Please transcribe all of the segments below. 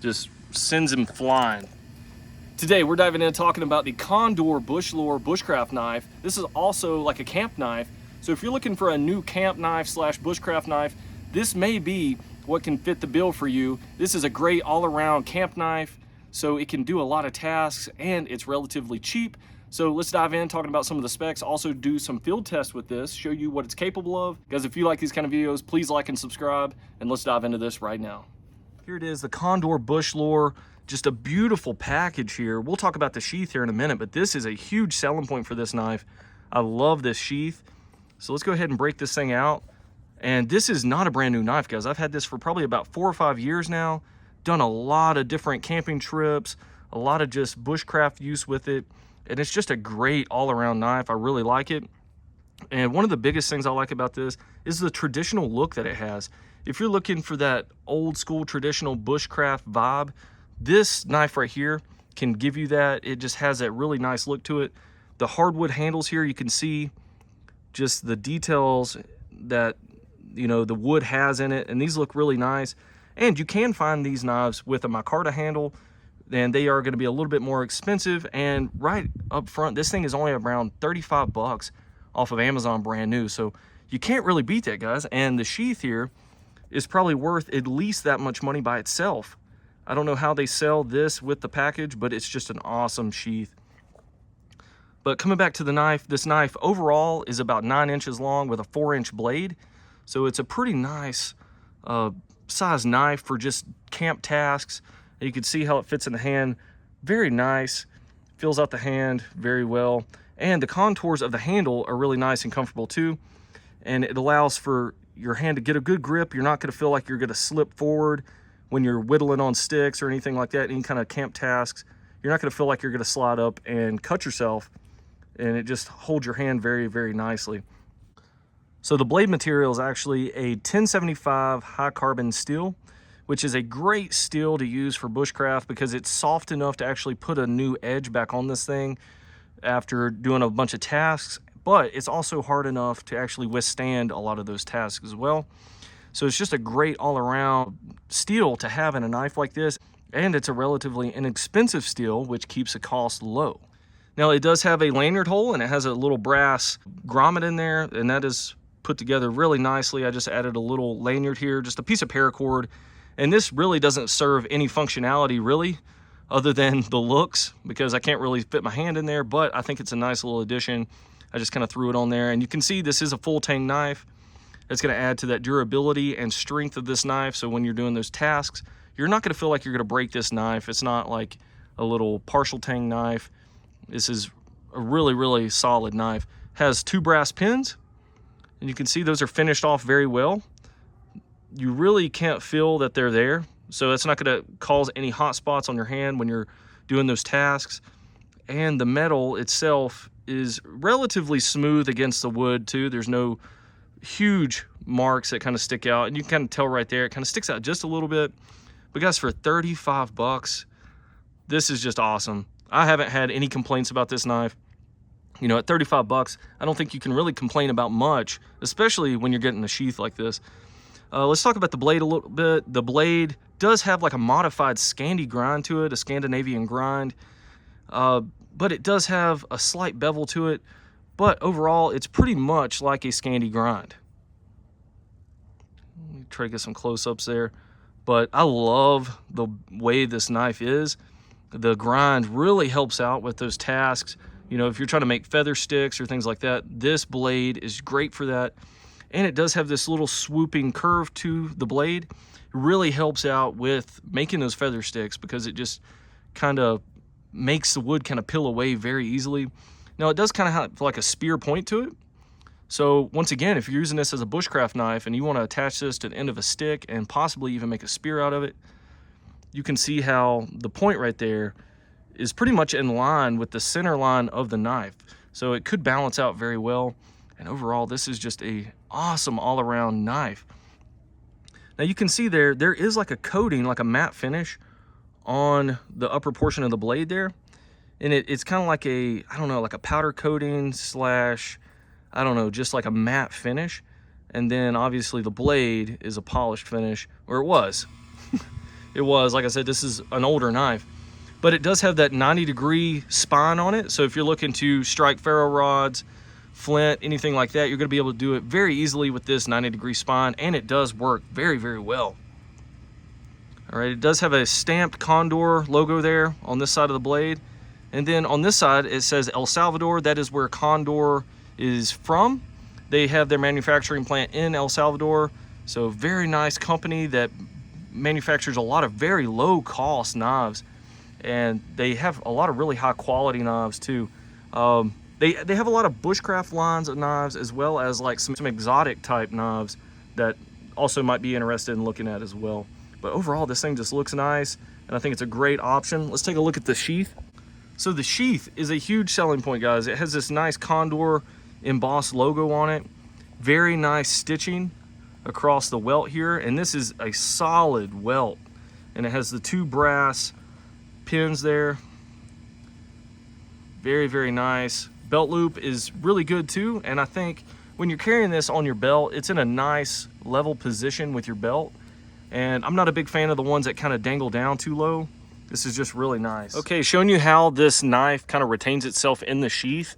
just sends him flying. Today we're diving in talking about the Condor Bushlore bushcraft knife. This is also like a camp knife, so if you're looking for a new camp knife slash bushcraft knife, this may be what can fit the bill for you. This is a great all-around camp knife, so it can do a lot of tasks and it's relatively cheap. So let's dive in talking about some of the specs, also do some field tests with this, show you what it's capable of. Guys, if you like these kind of videos, please like and subscribe, and let's dive into this right now. Here it is, the Condor Bushlore, just a beautiful package here. We'll talk about the sheath here in a minute, but this is a huge selling point for this knife. I love this sheath. So let's go ahead and break this thing out. And this is not a brand new knife, guys. I've had this for probably about 4 or 5 years now, done a lot of different camping trips, a lot of just bushcraft use with it. And it's just a great all-around knife. I really like it. And one of the biggest things I like about this is the traditional look that it has. If you're looking for that old school traditional bushcraft vibe, this knife right here can give you that. It just has that really nice look to it. The hardwood handles here, you can see just the details that, you know, the wood has in it, and these look really nice. And you can find these knives with a micarta handle, and they are going to be a little bit more expensive. And right up front, this thing is only around 35 bucks off of Amazon, brand new. So you can't really beat that, guys. And the sheath here is probably worth at least that much money by itself. I don't know how they sell this with the package, but it's just an awesome sheath. But coming back to the knife, this knife overall is about 9 inches long with a 4-inch blade. So it's a pretty nice size knife for just camp tasks. You can see how it fits in the hand. Very nice. Fills out the hand very well. And the contours of the handle are really nice and comfortable too. And it allows for your hand to get a good grip. You're not going to feel like you're going to slip forward when you're whittling on sticks or anything like that, any kind of camp tasks. You're not going to feel like you're going to slide up and cut yourself. And it just holds your hand very, very nicely. So the blade material is actually a 1075 high carbon steel, which is a great steel to use for bushcraft because it's soft enough to actually put a new edge back on this thing after doing a bunch of tasks, but it's also hard enough to actually withstand a lot of those tasks as well. So it's just a great all-around steel to have in a knife like this, and it's a relatively inexpensive steel, which keeps the cost low. Now it does have a lanyard hole, and it has a little brass grommet in there, and that is put together really nicely. I just added a little lanyard here, just a piece of paracord. And this really doesn't serve any functionality really, other than the looks, because I can't really fit my hand in there, but I think it's a nice little addition. I just kind of threw it on there, and you can see this is a full tang knife. It's going to add to that durability and strength of this knife. So when you're doing those tasks, you're not going to feel like you're going to break this knife. It's not like a little partial tang knife. This is a really, really solid knife. Has 2 brass pins, and you can see those are finished off very well. You really can't feel that they're there, so it's not going to cause any hot spots on your hand when you're doing those tasks. And the metal itself is relatively smooth against the wood too. There's no huge marks that kind of stick out, and you can kind of tell right there it kind of sticks out just a little bit. But guys, for 35 bucks, this is just awesome. I haven't had any complaints about this knife. You know, at 35 bucks, I don't think you can really complain about much, especially when you're getting a sheath like this. Let's talk about the blade a little bit. The blade does have like a modified Scandi grind to it, a Scandinavian grind, but it does have a slight bevel to it. But overall, it's pretty much like a Scandi grind. Let me try to get some close-ups there. But I love the way this knife is. The grind really helps out with those tasks. You know, if you're trying to make feather sticks or things like that, this blade is great for that. And it does have this little swooping curve to the blade. It really helps out with making those feather sticks because it just kind of makes the wood kind of peel away very easily. Now it does kind of have like a spear point to it. So once again, if you're using this as a bushcraft knife and you want to attach this to the end of a stick and possibly even make a spear out of it, you can see how the point right there is pretty much in line with the center line of the knife. So it could balance out very well. And overall, this is just a awesome all-around knife. Now you can see there is like a coating, like a matte finish on the upper portion of the blade there. And it's kind of like a, I don't know, like a powder coating slash, I don't know, just like a matte finish. And then obviously the blade is a polished finish, or it was. It was, like I said, this is an older knife, but it does have that 90-degree spine on it. So if you're looking to strike ferro rods, flint, anything like that, you're going to be able to do it very easily with this 90-degree spine, and it does work very, very well. All right, it does have a stamped Condor logo there on this side of the blade, and then on this side it says El Salvador. That is where Condor is from. They have their manufacturing plant in El Salvador, so very nice company that manufactures a lot of very low cost knives, and they have a lot of really high quality knives too. They have a lot of bushcraft lines of knives, as well as like some exotic type knives that also might be interested in looking at as well. But overall, this thing just looks nice, and I think it's a great option. Let's take a look at the sheath. So the sheath is a huge selling point, guys. It has this nice Condor embossed logo on it. Very nice stitching across the welt here, and this is a solid welt. And it has the 2 brass pins there. Very, very nice. Belt loop is really good too, and I think when you're carrying this on your belt, it's in a nice level position with your belt. And I'm not a big fan of the ones that kind of dangle down too low. This is just really nice. Okay, showing you how this knife kind of retains itself in the sheath.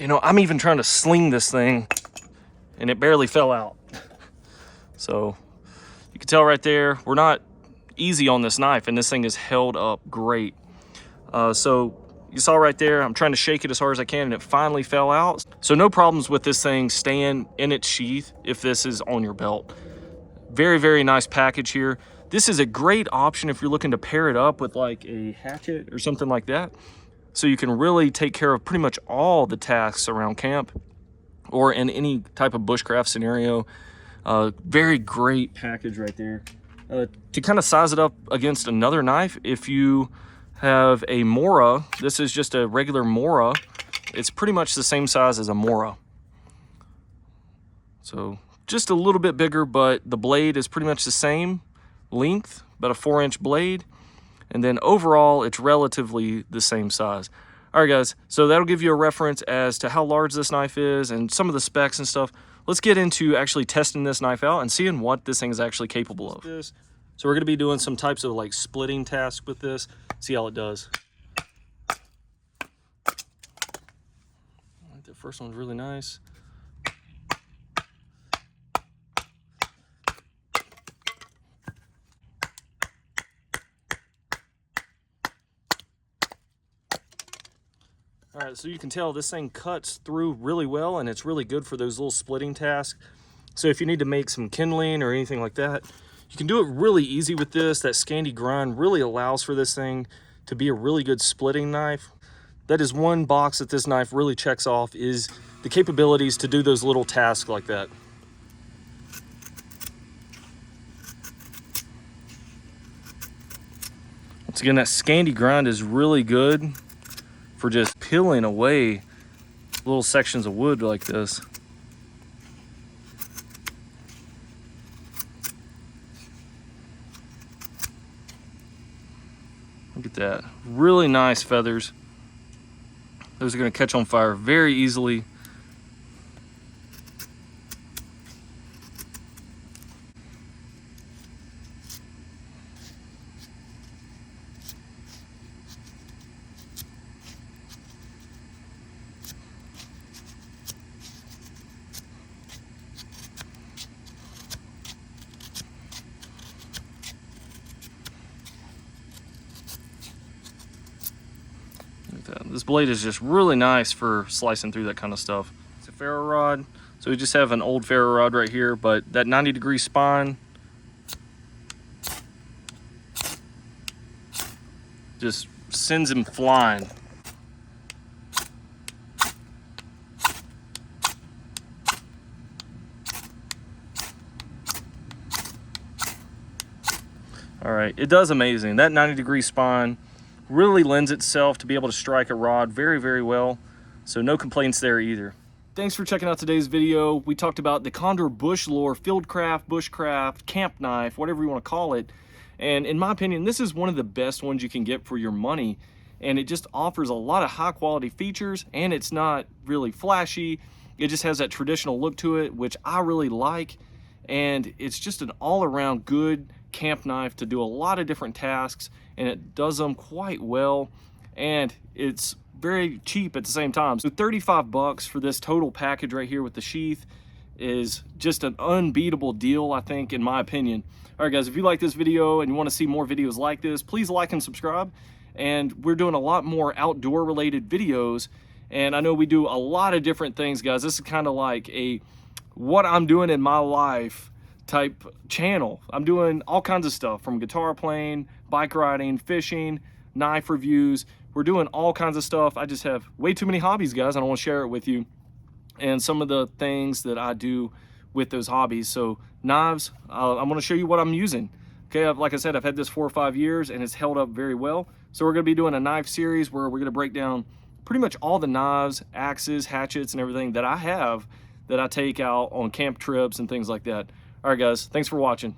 You know, I'm even trying to sling this thing and it barely fell out. So you can tell right there, we're not easy on this knife, and this thing is held up great. So you saw right there, I'm trying to shake it as hard as I can, and it finally fell out. So no problems with this thing staying in its sheath if this is on your belt. Very, very nice package here. This is a great option if you're looking to pair it up with like a hatchet or something like that. So you can really take care of pretty much all the tasks around camp or in any type of bushcraft scenario. Very great package right there. To kind of size it up against another knife, if you have a Mora, this is just a regular Mora. It's pretty much the same size as a Mora. So just a little bit bigger, but the blade is pretty much the same length, about a 4-inch blade. And then overall, it's relatively the same size. All right, guys, so that'll give you a reference as to how large this knife is and some of the specs and stuff. Let's get into actually testing this knife out and seeing what this thing is actually capable of. So we're gonna be doing some types of like splitting tasks with this. See how it does. The first one's really nice. All right, so you can tell this thing cuts through really well, and it's really good for those little splitting tasks. So if you need to make some kindling or anything like that, you can do it really easy with this. That Scandi grind really allows for this thing to be a really good splitting knife. That is one box that this knife really checks off, is the capabilities to do those little tasks like that. Once again, that Scandi grind is really good for just peeling away little sections of wood like this. Look at that, really nice feathers. Those are gonna catch on fire very easily. This blade is just really nice for slicing through that kind of stuff. It's a ferro rod, so we just have an old ferro rod right here, but that 90-degree spine just sends him flying. All right, it does amazing. That 90-degree spine really lends itself to be able to strike a rod very, very well. So no complaints there either. Thanks for checking out today's video. We talked about the Condor Bushlore fieldcraft, bushcraft, camp knife, whatever you want to call it. And in my opinion, this is one of the best ones you can get for your money. And it just offers a lot of high quality features, and it's not really flashy. It just has that traditional look to it, which I really like. and it's just an all-around good camp knife to do a lot of different tasks, and it does them quite well, and it's very cheap at the same time. So 35 bucks for this total package right here with the sheath is just an unbeatable deal, I think, in my opinion. All right, guys, if you like this video and you want to see more videos like this, please like and subscribe. And we're doing a lot more outdoor related videos, and I know we do a lot of different things, guys. This is kind of like a what I'm doing in my life type channel. I'm doing all kinds of stuff, from guitar playing, bike riding, fishing, knife reviews. We're doing all kinds of stuff. I just have way too many hobbies, guys. I don't want to share it with you, and some of the things that I do with those hobbies. So knives, I'm going to show you what I'm using. Okay, like I said, I've had this 4 or 5 years and it's held up very well. So we're going to be doing a knife series where we're going to break down pretty much all the knives, axes, hatchets, and everything that I have that I take out on camp trips and things like that. All right, guys, thanks for watching.